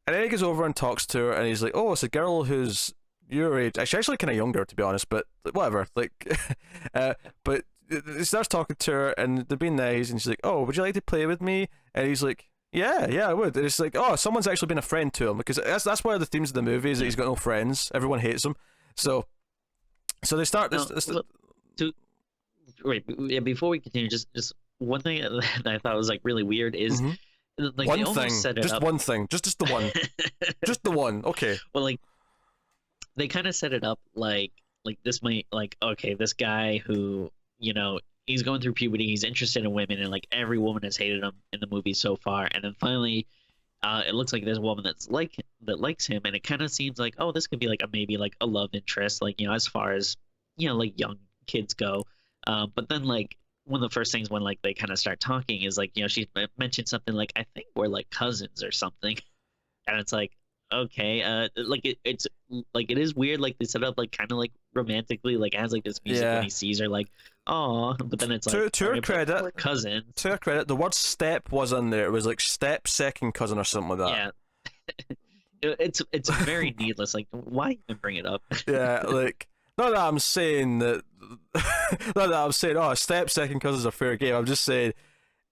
and then he goes over and talks to her, and he's like, oh, it's a girl who's your age. Actually kind of younger, to be honest, but whatever. Like, but he starts talking to her, and they're being nice, and she's like, oh, would you like to play with me? And he's like, yeah, I would. And it's like, oh, someone's actually been a friend to him, because that's one of the themes of the movie, is that he's got no friends. Everyone hates him. So they start this. Wait, yeah, before we continue, just one thing that I thought was like really weird is like one they thing, almost set it just up. one thing, just the one, just the one. Okay. Well, like they kind of set it up like this might, like, okay, this guy who, you know, he's going through puberty, he's interested in women, and like every woman has hated him in the movie so far, and then finally it looks like there's a woman that likes him, and it kind of seems like, oh, this could be like maybe like a love interest, like, you know, as far as, you know, like young kids go. But then, like, one of the first things when like they kind of start talking is like, you know, she mentioned something like, I think we're like cousins or something, and it's like, okay, like it's like, it is weird, like they set up like kind of like romantically, like it has like this music when he sees her, like, oh, but then it's like, to her credit, we're cousins. To her credit, the word step was in there. It was like step second cousin or something like that. Yeah. It's very needless. Like, why even bring it up? Yeah, like, not that I'm saying that. Not that I'm saying, oh, step second cousins are fair game. I'm just saying,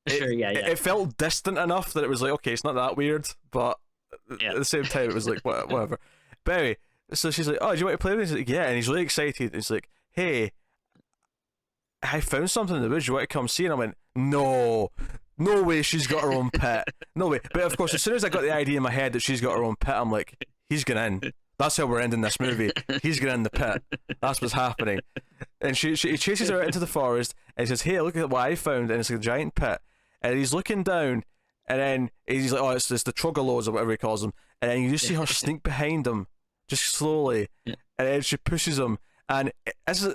it felt distant enough that it was like, okay, it's not that weird, but at the same time, it was like, whatever. But anyway, so she's like, oh, do you want to play with me? He's like, yeah, and he's really excited. He's like, hey, I found something in the woods. You want to come see? And I went, no way, she's got her own pet. No way. But of course, as soon as I got the idea in my head that she's got her own pet, I'm like, he's gonna in. That's how we're ending this movie. He's gonna in the pit. That's what's happening. And he chases her out into the forest, and he says, hey, look at what I found, and it's a giant pit. And he's looking down, and then he's like, oh, it's the Troglolos or whatever he calls them. And then you just see her sneak behind him, just slowly, and then she pushes him. And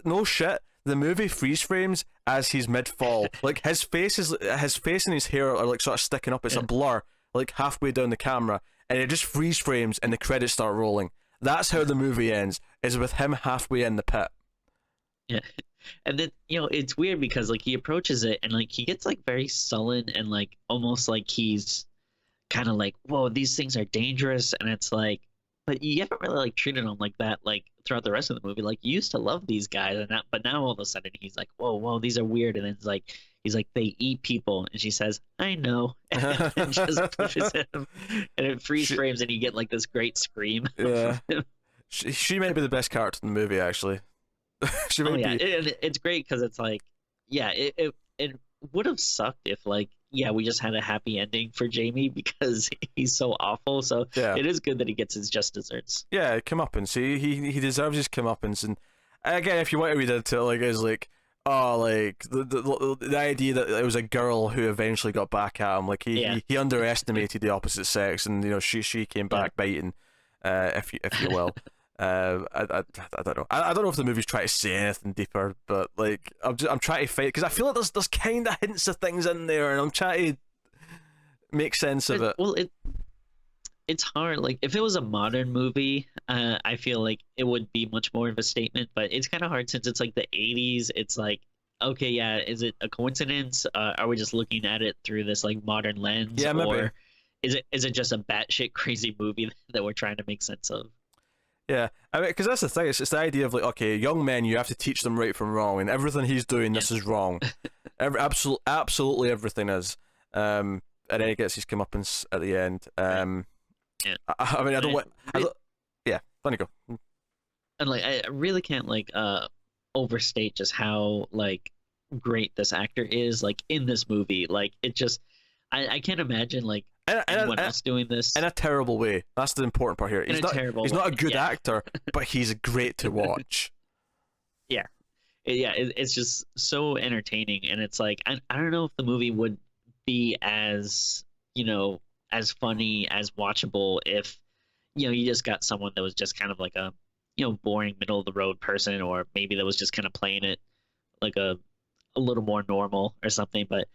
no shit, the movie freeze frames as he's mid-fall. Like, his face and his hair are like sort of sticking up. It's a blur, like halfway down the camera, and it just freeze frames, and the credits start rolling. That's how the movie ends, is with him halfway in the pit. Yeah. And then, you know, it's weird because like he approaches it and like he gets like very sullen and like almost like he's kind of like, whoa, these things are dangerous. And it's like, but you haven't really like treated him like that like throughout the rest of the movie. Like you used to love these guys, and now, but now all of a sudden he's like, whoa, these are weird, and then it's like he's like they eat people, and she says, I know, and just pushes him, and it freeze frames, and you get like this great scream. Yeah, she might be the best character in the movie actually. She might be. It's great because it's like, yeah, it would have sucked if like we just had a happy ending for Jamie because he's so awful. So it is good that he gets his just desserts. Yeah, comeuppance. He deserves his comeuppance. And again, if you want to read into it, like it's like like the idea that it was a girl who eventually got back at him. Like he underestimated the opposite sex, and you know she came back biting, if you will. I don't know. I don't know if the movie's trying to say anything deeper, but like I'm trying to fight because I feel like there's kind of hints of things in there, and I'm trying to make sense of it. Well, it's hard. Like if it was a modern movie, I feel like it would be much more of a statement. But it's kind of hard since it's like the '80s. It's like, okay, yeah, is it a coincidence? Are we just looking at it through this like modern lens? Yeah, maybe. Or is it just a batshit crazy movie that we're trying to make sense of? Yeah, I mean, because that's the thing. It's the idea of like, okay, young men, you have to teach them right from wrong, and everything he's doing, this is wrong. Absolutely everything is. And then he gets his comeuppance at the end. I mean, I don't want. Yeah, let me go. And like, I really can't like overstate just how like great this actor is. Like in this movie, like it just, I can't imagine like anyone else doing this in a terrible way. That's the important part here. He's not a good actor, but he's great to watch. It's just so entertaining, and it's like I don't know if the movie would be as as funny, as watchable if you just got someone that was just kind of like a boring middle of the road person, or maybe that was just kind of playing it like a little more normal or something. But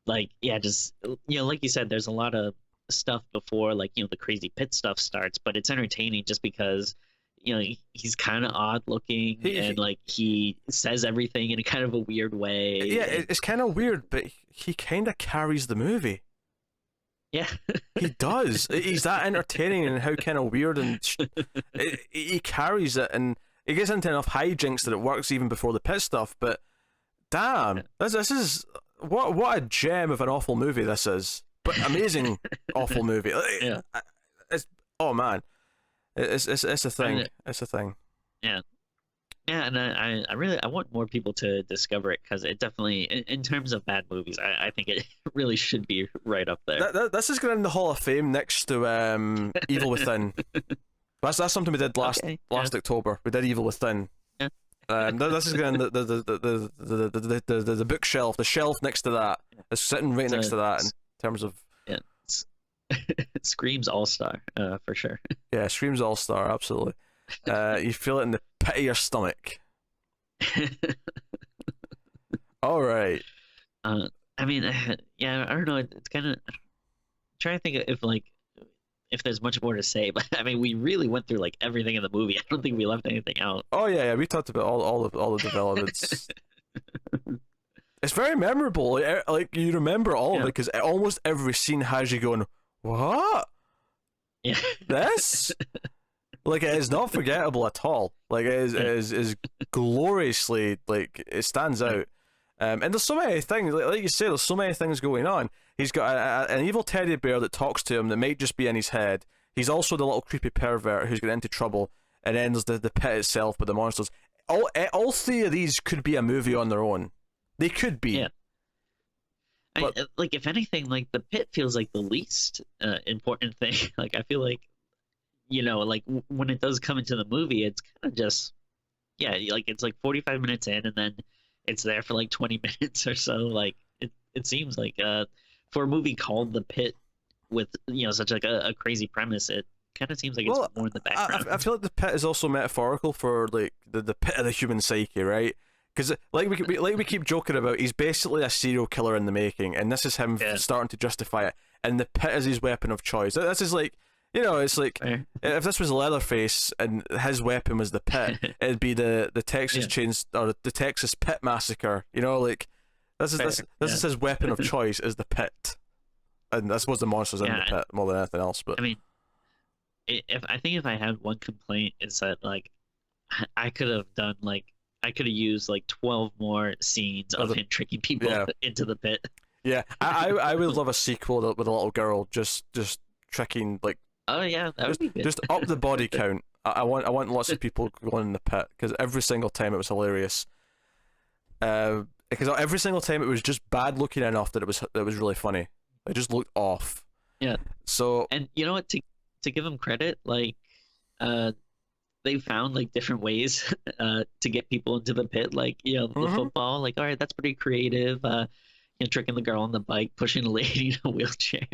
like just like you said, there's a lot of stuff before like the crazy pit stuff starts, but it's entertaining just because he's kind of odd looking, and like he says everything in a kind of a weird way. It's kind of weird, but he kind of carries the movie. He does. He's that entertaining, and how kind of weird, and he carries it, and he gets into enough hijinks that it works even before the pit stuff. But damn, this is what a gem of an awful movie this is. But amazing awful movie. It's man, it's a thing. It's a thing. Yeah, and I really want more people to discover it, because it definitely, in terms of bad movies, I think it really should be right up there. This is going in the Hall of Fame next to Evil Within. That's something we did last October. We did Evil Within. This is going the bookshelf, the shelf next to that. It's sitting right next to that in terms of. It screams All-Star for sure. Yeah, screams All-Star, absolutely. You feel it in the pit of your stomach. All right. I mean, I don't know. It's kind of trying to think if there's much more to say, but I mean, we really went through like everything in the movie. I don't think we left anything out. Oh yeah, we talked about all the developments. It's very memorable. Like you remember all of it, because almost every scene has you going, "What? Yeah, this." Like it is not forgettable at all. Like it is gloriously, like it stands out. And there's so many things, like you say, there's so many things going on. He's got an evil teddy bear that talks to him that might just be in his head. He's also the little creepy pervert who's getting into trouble. And then there's the pit itself with the monsters. All three of these could be a movie on their own. They could be. Yeah. But, like if anything, like the pit feels like the least important thing. Like I feel like, like when it does come into the movie, it's kind of just, like it's like 45 minutes in, and then it's there for like 20 minutes or so. Like it seems like for a movie called The Pit with such like a crazy premise, it kind of seems like it's more in the background. I feel like the pit is also metaphorical for like the pit of the human psyche, right? Because like we keep joking about, he's basically a serial killer in the making, and this is him starting to justify it. And the pit is his weapon of choice. This is like, it's like if this was Leatherface and his weapon was the pit, it'd be the Texas chains or the Texas Pit Massacre. Like this is his weapon of choice is the pit, and I suppose the monsters in the pit more than anything else. But I mean, if I think if I had one complaint, it's that like I could have done like I could have used like 12 more scenes of him tricking people yeah. into the pit. Yeah, I would love a sequel with a little girl just tricking, like, Oh yeah, that would be good. just up the body count. I want lots of people going in the pit because every single time it was hilarious. Because every single time it was just bad looking enough that it was really funny. It just looked off. Yeah. So, And you know what? To give them credit, like, they found like different ways to get people into the pit. Like, you know, the football. Like, all right, that's pretty creative. You know, tricking the girl on the bike, pushing a lady in a wheelchair.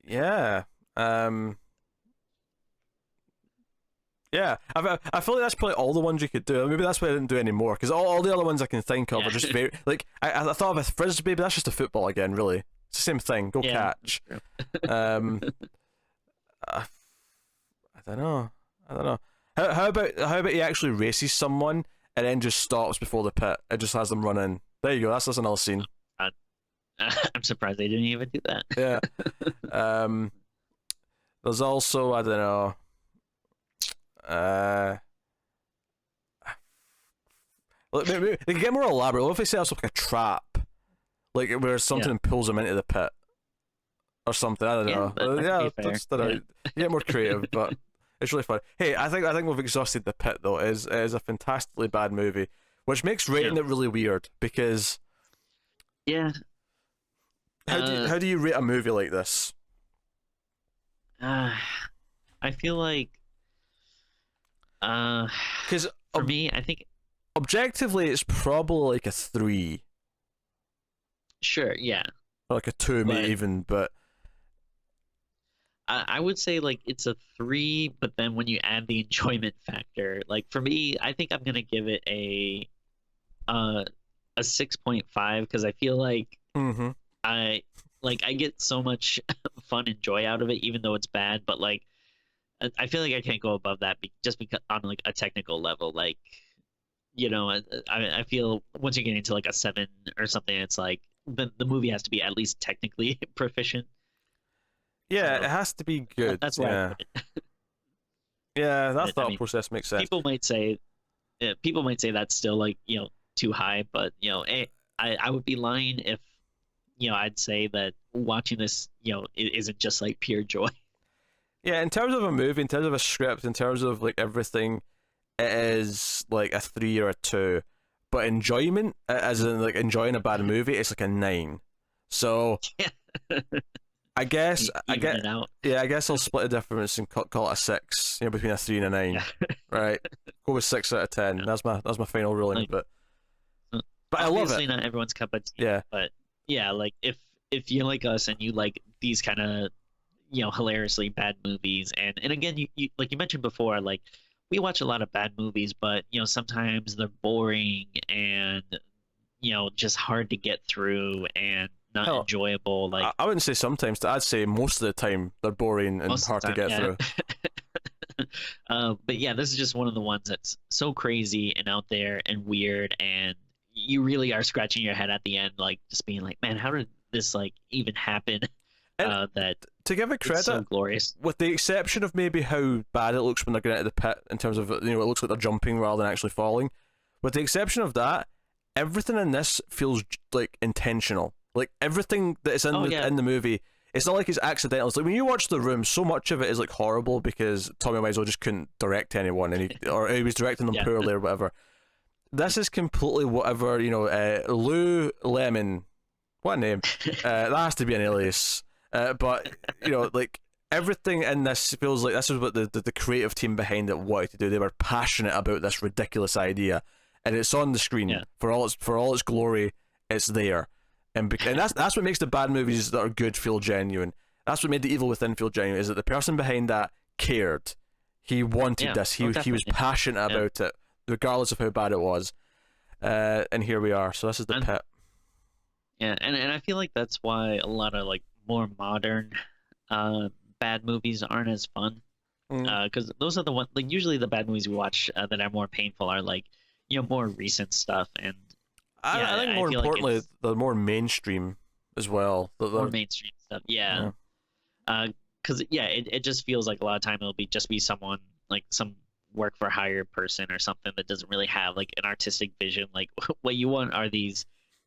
yeah. Yeah, I feel like that's probably all the ones you could do. Maybe that's why I didn't do any more, because all the other ones I can think of are just very like I thought of a frisbee, but that's just a football again. Really, it's the same thing. Go catch. I don't know. I don't know. How about he actually races someone and then just stops before the pit? It just has them run in. There you go. That's another scene. I'm surprised they didn't even do that. Yeah. There's also, I don't know. Maybe they can get more elaborate. What if they set up like a trap, like where something pulls them into the pit, or something? I don't know. Yeah, get more creative, but it's really fun. Hey, I think we've exhausted the pit though. It is a fantastically bad movie, which makes rating it really weird because how do you rate a movie like this? I feel like because for me, I think objectively it's probably like a 3. Sure, yeah. Or like a 2 maybe even, but I would say like it's a 3, but then when you add the enjoyment factor, like for me, I think I'm gonna give it a 6.5 because I feel like I get so much fun and joy out of it, even though it's bad. But like, I feel like I can't go above that just because on like a technical level, like, you know, I feel once you get into like a 7 or something, it's like the movie has to be at least technically proficient. Yeah, So, it has to be good. That's where I put it. Yeah, that thought process makes sense. People might say that's still like, you know, too high, but you know, I would be lying if, you know, I'd say that watching this, you know, it isn't just like pure joy. Yeah, in terms of a movie, in terms of a script, in terms of like everything, it is like a 3 or a 2. But enjoyment, as in like enjoying a bad movie, it's like a 9. So I guess I guess I'll split the difference and call it a 6. You know, between a 3 and a 9. Right? Go with 6 out of 10. Yeah. That's my final ruling. Like, but I love it. Obviously, not everyone's cup of tea. Yeah. But yeah, like if you're like us and you like these kind of, you know, hilariously bad movies, and again, you like you mentioned before, like we watch a lot of bad movies, but you know sometimes they're boring and, you know, just hard to get through and not enjoyable. Like I wouldn't say sometimes. I'd say most of the time they're boring and hard to get through. But yeah, this is just one of the ones that's so crazy and out there and weird, and you really are scratching your head at the end, like just being like, man, how did this like even happen? That to give it credit, so glorious. With the exception of maybe how bad it looks when they're getting out of the pit in terms of, you know, it looks like they're jumping rather than actually falling. With the exception of that, everything in this feels like intentional. Like everything that is in the movie, it's not like it's accidental. It's like when you watch The Room, so much of it is like horrible because Tommy Wiseau just couldn't direct anyone, and he was directing them poorly or whatever. This is completely whatever, you know. Lew Lehman, what a name! That has to be an alias. But you know, like everything in this feels like this is what the creative team behind it wanted to do. They were passionate about this ridiculous idea, and it's on the screen for all its glory. It's there. And that's what makes the bad movies that are good feel genuine. That's what made The Evil Within feel genuine, is that the person behind that cared. He wanted this. He was passionate about it, regardless of how bad it was. And here we are. So this is the pit. Yeah, and I feel like that's why a lot of like more modern bad movies aren't as fun. Because those are the ones, like usually the bad movies we watch that are more painful are like, you know, more recent stuff. And I think more importantly, the more mainstream as well. More mainstream stuff, yeah. because yeah, it just feels like a lot of time it'll be someone like some work for hire person or something that doesn't really have like an artistic vision. Like what you want are these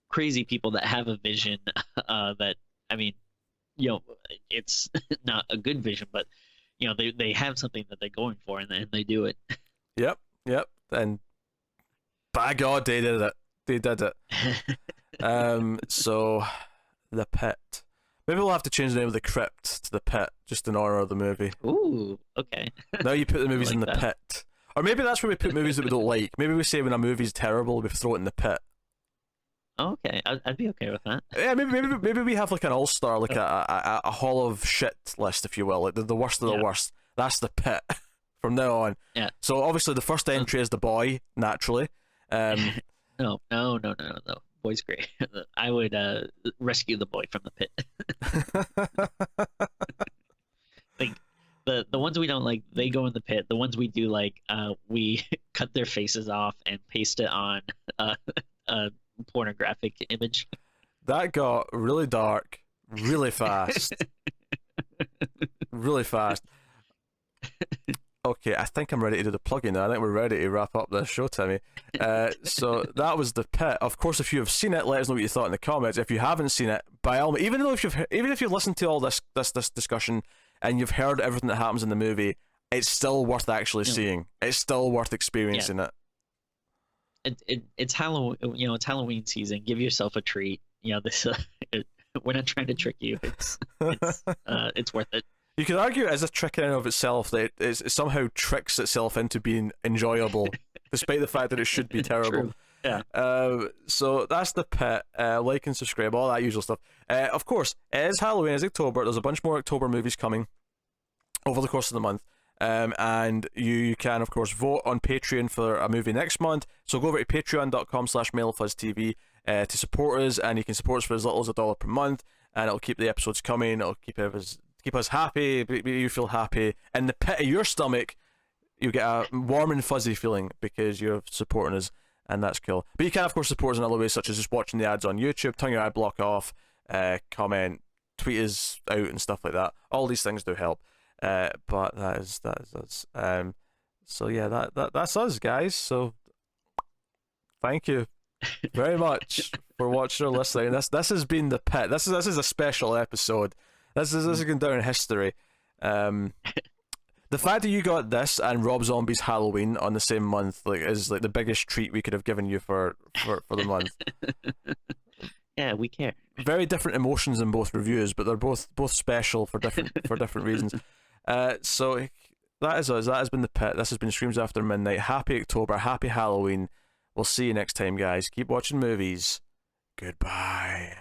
crazy people that have a vision that I mean, you know, it's not a good vision, but you know, they have something that they're going for and they do it. Yep, yep. And by God, they did it. They did it. So the Pit. Maybe we'll have to change the name of the crypt to the Pit, just in honor of the movie. Ooh, okay. Now you put the movies like in the that. pit. Or maybe that's where we put movies that we don't like. Maybe we say when a movie's terrible, we throw it in the pit. Okay, I'd be okay with that. Yeah, maybe we have like an all-star, like a hall of shit list, if you will, like the worst of the Yeah. worst. That's the Pit from now on. Yeah. So obviously the first entry is The Boy, naturally. No. Boy's great. I would rescue the boy from the pit. Like the ones we don't like, they go in the pit. The ones we do like, we cut their faces off and paste it on a pornographic image. That got really dark, really fast. Really fast. Okay, I think I'm ready to do the plug-in now. I think we're ready to wrap up this show, Timmy. So that was The Pit. Of course, if you have seen it, let us know what you thought in the comments. If you haven't seen it, by all means, even if you've listened to all this discussion and you've heard everything that happens in the movie, it's still worth actually seeing. It's still worth experiencing it. It's Halloween. You know, it's Halloween season. Give yourself a treat. You know, this. We're not trying to trick you. It's worth it. You could argue as a trick in and of itself that it somehow tricks itself into being enjoyable, despite the fact that it should be terrible. True. Yeah. So that's The Pit. Like and subscribe, all that usual stuff. Of course, it is Halloween, it's October. There's a bunch more October movies coming over the course of the month. And you can, of course, vote on Patreon for a movie next month. So go over to patreon.com/MaileFuzzTV to support us, and you can support us for as little as $1 per month, and it'll keep the episodes coming. It'll keep us happy, make you feel happy. In the pit of your stomach, you get a warm and fuzzy feeling because you're supporting us, and that's cool. But you can, of course, support us in other ways, such as just watching the ads on YouTube, turn your ad block off, comment, tweet us out, and stuff like that. All these things do help. But that is us. So yeah, that's us, guys. So thank you very much for watching or listening. This has been The Pit. This is a special episode. This is going down in history. The fact that you got this and Rob Zombie's Halloween on the same month is the biggest treat we could have given you for the month. Yeah, we care. Very different emotions in both reviews, but they're both special for different reasons. So that is us. That has been The Pit. This has been Screams After Midnight. Happy October. Happy Halloween. We'll see you next time, guys. Keep watching movies. Goodbye.